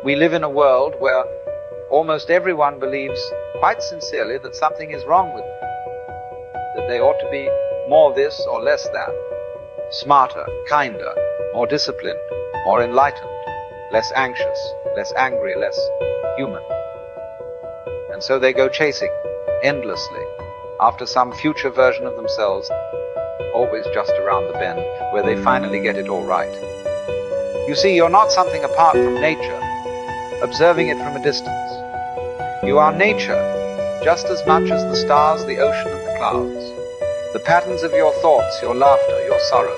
We live in a world where almost everyone believes quite sincerely that something is wrong with them, that they ought to be more this or less that, smarter, kinder, more disciplined, more enlightened, less anxious, less angry, less human. And so they go chasing endlessly after some future version of themselves, always just around the bend, where they finally get it all right. You see, you're not something apart from nature, observing it from a distance. You are nature, just as much as the stars, the ocean, and the clouds. The patterns of your thoughts, your laughter, your sorrow,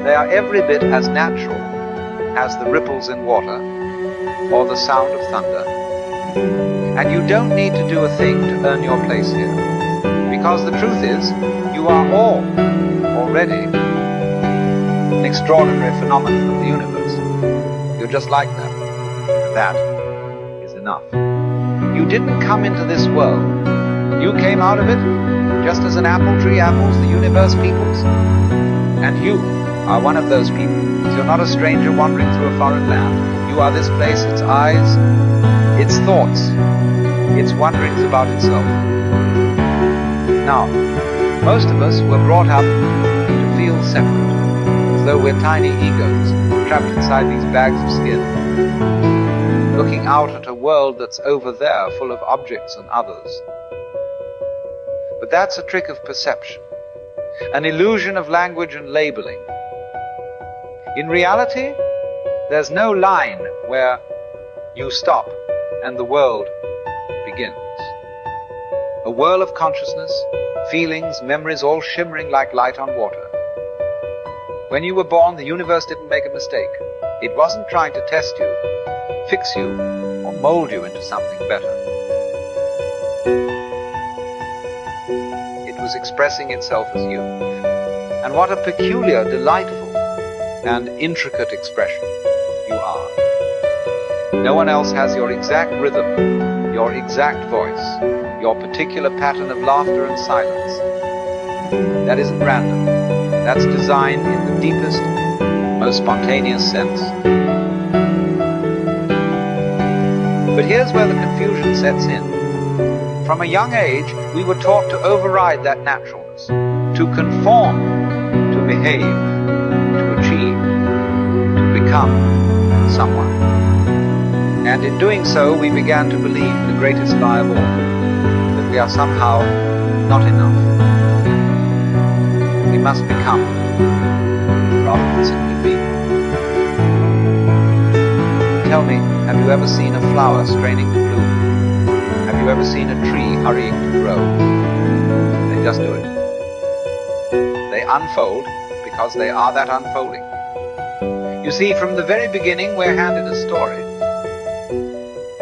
they are every bit as natural as the ripples in water or the sound of thunder. And you don't need to do a thing to earn your place here, because the truth is, you are all already an extraordinary phenomenon of the universe. You're just like that. And that is enough. You didn't come into this world. You came out of it just as an apple tree apples the universe peoples. And you are one of those people. You're not a stranger wandering through a foreign land. You are this place, its eyes, its thoughts, its wonderings about itself. Now, most of us were brought up to feel separate, as though we're tiny egos trapped inside these bags of skin, looking out at a world that's over there full of objects and others. But that's a trick of perception, an illusion of language and labeling. In reality, there's no line where you stop and the world begins. A whirl of consciousness, feelings, memories, all shimmering like light on water. When you were born, the universe didn't make a mistake. It wasn't trying to test you, fix you, or mold you into something better. It was expressing itself as you. And what a peculiar, delightful, and intricate expression you are. No one else has your exact rhythm, your exact voice, your particular pattern of laughter and silence. That isn't random. That's designed in the deepest, most spontaneous sense. But here's where the confusion sets in. From a young age, we were taught to override that naturalness, to conform, to behave, to achieve, to become someone. And in doing so, we began to believe the greatest lie of all, that we are somehow not enough. We must become, rather than simply be. Tell me, have you ever seen a flower straining to bloom? Have you ever seen a tree hurrying to grow? They just do it. They unfold because they are that unfolding. You see, from the very beginning, we're handed a story.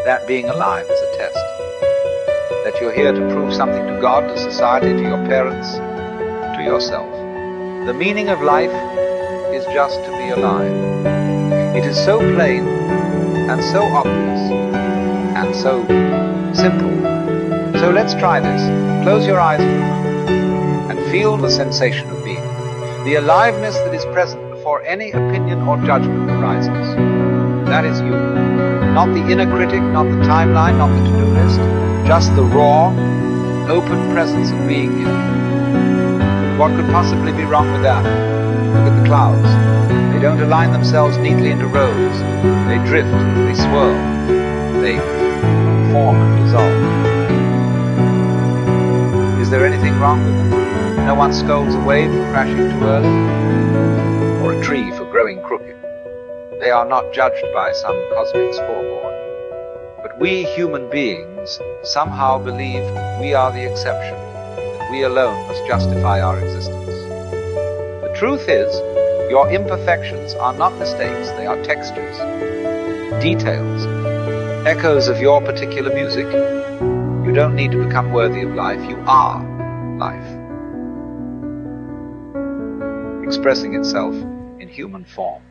That being alive is a test. That you're here to prove something to God, to society, to your parents, to yourself. The meaning of life is just to be alive. It is so plain and so obvious and so simple. So let's try this. Close your eyes for a moment and feel the sensation of being. The aliveness that is present before any opinion or judgment arises. That is you. Not the inner critic, not the timeline, not the to-do list. Just the raw, open presence of being here. What could possibly be wrong with that? Look at the clouds. They don't align themselves neatly into rows. They drift, they swirl, they form and dissolve. Is there anything wrong with them? No one scolds a wave for crashing too early, or a tree for growing crooked. They are not judged by some cosmic scoreboard. But we human beings somehow believe we are the exception, that we alone must justify our existence. The truth is, your imperfections are not mistakes, they are textures, details, echoes of your particular music. You don't need to become worthy of life, you are life, expressing itself in human form.